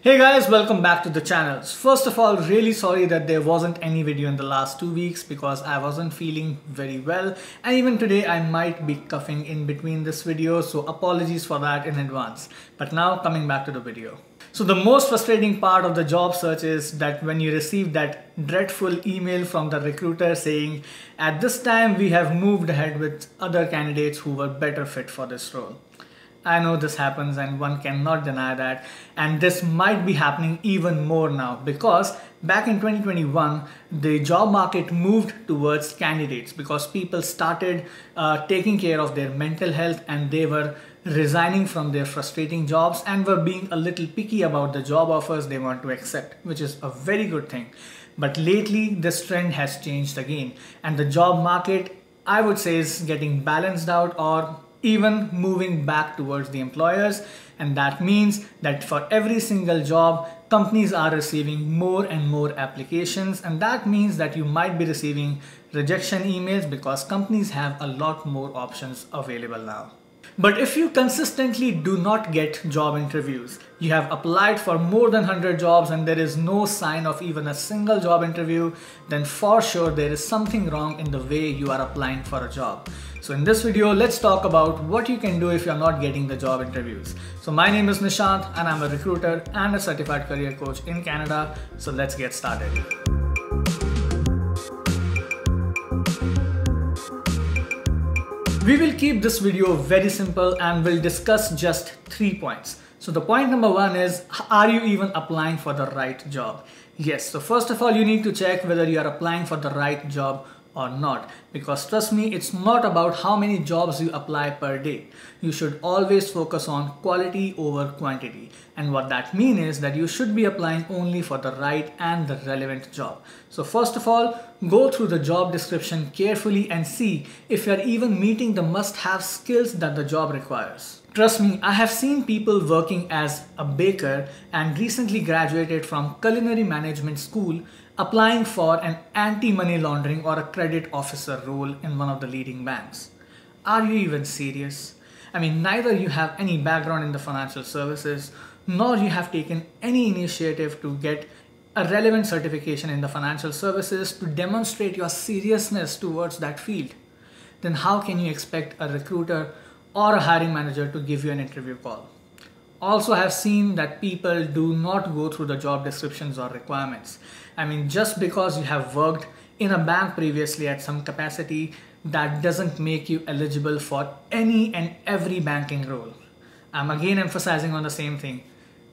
Hey guys, welcome back to the channel. First of all, really sorry that there wasn't any video in the last 2 weeks because I wasn't feeling very well, and even today I might be coughing in between this video, so apologies for that in advance. But now coming back to the video. So the most frustrating part of the job search is that when you receive that dreadful email from the recruiter saying, at this time we have moved ahead with other candidates who were better fit for this role. I know this happens and one cannot deny that, and this might be happening even more now because back in 2021 the job market moved towards candidates because people started taking care of their mental health and they were resigning from their frustrating jobs and were being a little picky about the job offers they want to accept, which is a very good thing. But lately this trend has changed again and the job market, I would say, is getting balanced out or even moving back towards the employers, and that means that for every single job companies are receiving more and more applications, and that means that you might be receiving rejection emails because companies have a lot more options available now. But if you consistently do not get job interviews, you have applied for more than 100 jobs and there is no sign of even a single job interview, then for sure there is something wrong in the way you are applying for a job. So in this video, let's talk about what you can do if you're not getting the job interviews. So my name is Nishant and I'm a recruiter and a certified career coach in Canada. So let's get started. We will keep this video very simple and we'll discuss just 3 points. So the point number 1 is, are you even applying for the right job? Yes, so first of all, you need to check whether you are applying for the right job or not, because trust me, it's not about how many jobs you apply per day. You should always focus on quality over quantity, and what that means is that you should be applying only for the right and the relevant job. So first of all, go through the job description carefully and see if you're even meeting the must-have skills that the job requires. Trust me, I have seen people working as a baker and recently graduated from culinary management school applying for an anti-money laundering or a credit officer role in one of the leading banks. Are you even serious? I mean, neither you have any background in the financial services, nor you have taken any initiative to get a relevant certification in the financial services to demonstrate your seriousness towards that field. Then how can you expect a recruiter or a hiring manager to give you an interview call? Also, I have seen that people do not go through the job descriptions or requirements. I mean, just because you have worked in a bank previously at some capacity, that doesn't make you eligible for any and every banking role. I'm again emphasizing on the same thing.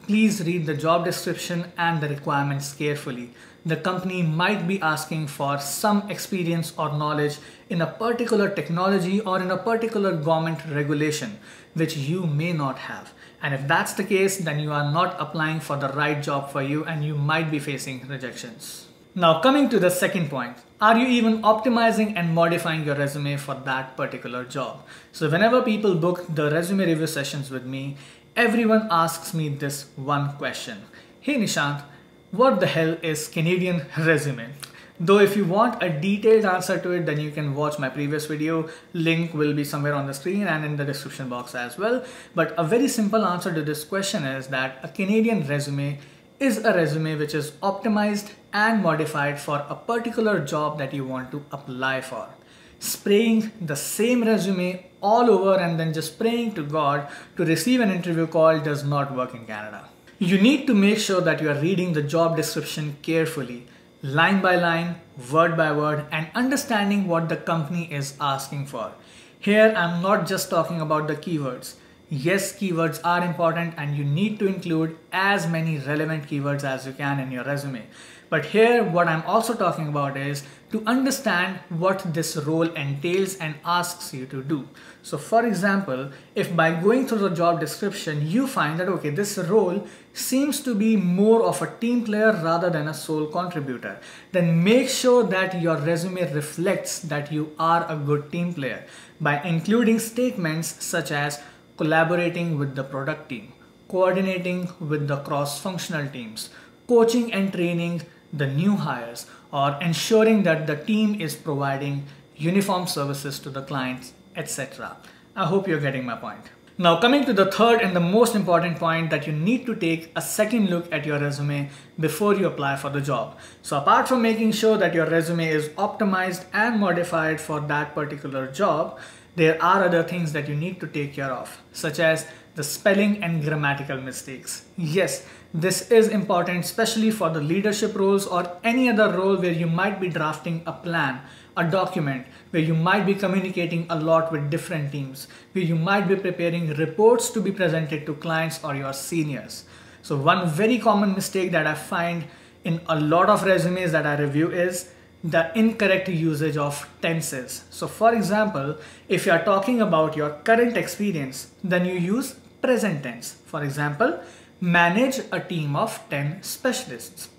Please read the job description and the requirements carefully. The company might be asking for some experience or knowledge in a particular technology or in a particular government regulation, which you may not have. And if that's the case, then you are not applying for the right job for you and you might be facing rejections. Now coming to the second point, are you even optimizing and modifying your resume for that particular job? So whenever people book the resume review sessions with me, everyone asks me this one question. Hey Nishant, what the hell is Canadian resume? Though if you want a detailed answer to it, then you can watch my previous video. Link will be somewhere on the screen and in the description box as well. But a very simple answer to this question is that a Canadian resume is a resume which is optimized and modified for a particular job that you want to apply for. Spraying the same resume all over and then just praying to God to receive an interview call does not work in Canada. You need to make sure that you are reading the job description carefully, line by line, word by word, and understanding what the company is asking for. Here, I'm not just talking about the keywords. Yes, keywords are important and you need to include as many relevant keywords as you can in your resume. But here, what I'm also talking about is to understand what this role entails and asks you to do. So for example, if by going through the job description, you find that, okay, this role seems to be more of a team player rather than a sole contributor, then make sure that your resume reflects that you are a good team player by including statements such as collaborating with the product team, coordinating with the cross-functional teams, coaching and training the new hires, or ensuring that the team is providing uniform services to the clients, etc. I hope you're getting my point. Now coming to the third and the most important point, that you need to take a second look at your resume before you apply for the job. So apart from making sure that your resume is optimized and modified for that particular job, there are other things that you need to take care of, such as the spelling and grammatical mistakes. Yes, this is important, especially for the leadership roles or any other role where you might be drafting a plan, a document, where you might be communicating a lot with different teams, where you might be preparing reports to be presented to clients or your seniors. So one very common mistake that I find in a lot of resumes that I review is the incorrect usage of tenses. So for example, if you are talking about your current experience, then you use present tense. For example, manage a team of 10 specialists.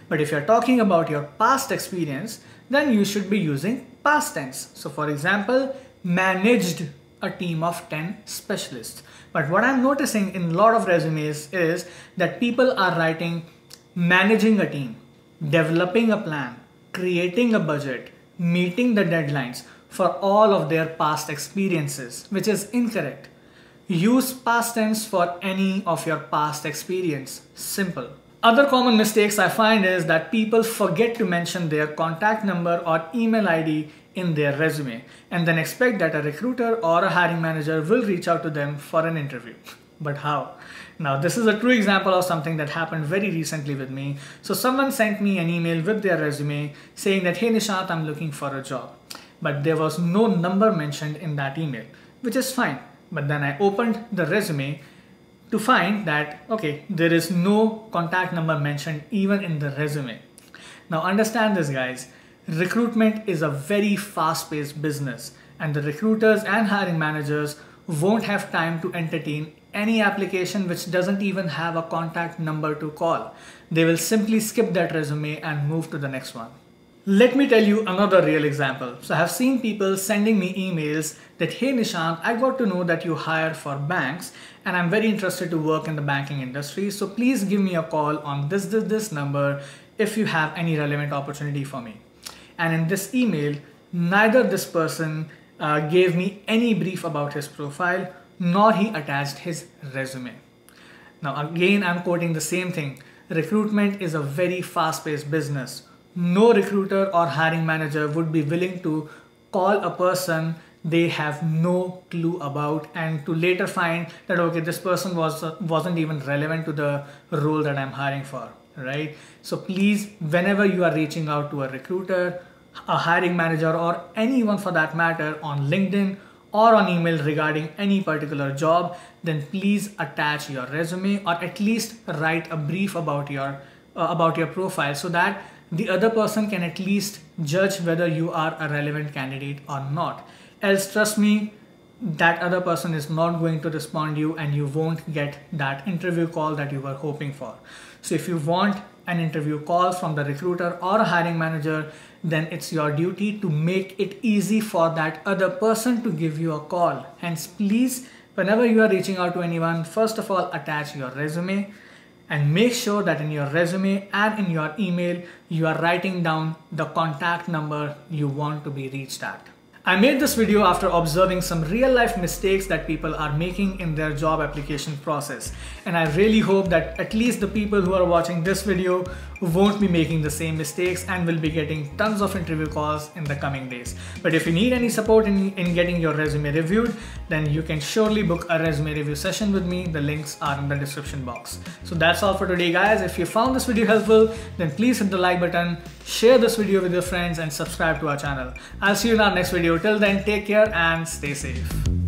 But if you're talking about your past experience, then you should be using past tense. So for example, managed a team of 10 specialists. But what I'm noticing in a lot of resumes is that people are writing managing a team, developing a plan, creating a budget, meeting the deadlines for all of their past experiences, which is incorrect. Use past tense for any of your past experience. Simple. Other common mistakes I find is that people forget to mention their contact number or email ID in their resume and then expect that a recruiter or a hiring manager will reach out to them for an interview. But how? Now this is a true example of something that happened very recently with me. So someone sent me an email with their resume saying that, hey Nishant, I'm looking for a job. But there was no number mentioned in that email, which is fine. But then I opened the resume to find that, okay, there is no contact number mentioned even in the resume. Now understand this, guys. Recruitment is a very fast-paced business, and the recruiters and hiring managers won't have time to entertain any application which doesn't even have a contact number to call. They will simply skip that resume and move to the next one. Let me tell you another real example. So I have seen people sending me emails that, hey Nishant, I got to know that you hire for banks and I'm very interested to work in the banking industry. So please give me a call on this number if you have any relevant opportunity for me. And in this email, neither this person gave me any brief about his profile, nor he attached his resume. Now again, I'm quoting the same thing. Recruitment is a very fast-paced business. No recruiter or hiring manager would be willing to call a person they have no clue about and to later find that, okay, this person wasn't even relevant to the role that I'm hiring for, right? So please, whenever you are reaching out to a recruiter, a hiring manager, or anyone for that matter on LinkedIn or on email regarding any particular job, then please attach your resume or at least write a brief about your profile so that the other person can at least judge whether you are a relevant candidate or not. Else, trust me, that other person is not going to respond to you and you won't get that interview call that you were hoping for. So if you want an interview call from the recruiter or a hiring manager, then it's your duty to make it easy for that other person to give you a call. Hence, please, whenever you are reaching out to anyone, first of all, attach your resume and make sure that in your resume and in your email, you are writing down the contact number you want to be reached at. I made this video after observing some real life mistakes that people are making in their job application process. And I really hope that at least the people who are watching this video won't be making the same mistakes and will be getting tons of interview calls in the coming days. But if you need any support in getting your resume reviewed, then you can surely book a resume review session with me. The links are in the description box. So that's all for today, guys. If you found this video helpful, then please hit the like button, share this video with your friends and subscribe to our channel. I'll see you in our next video. Till then, take care and stay safe.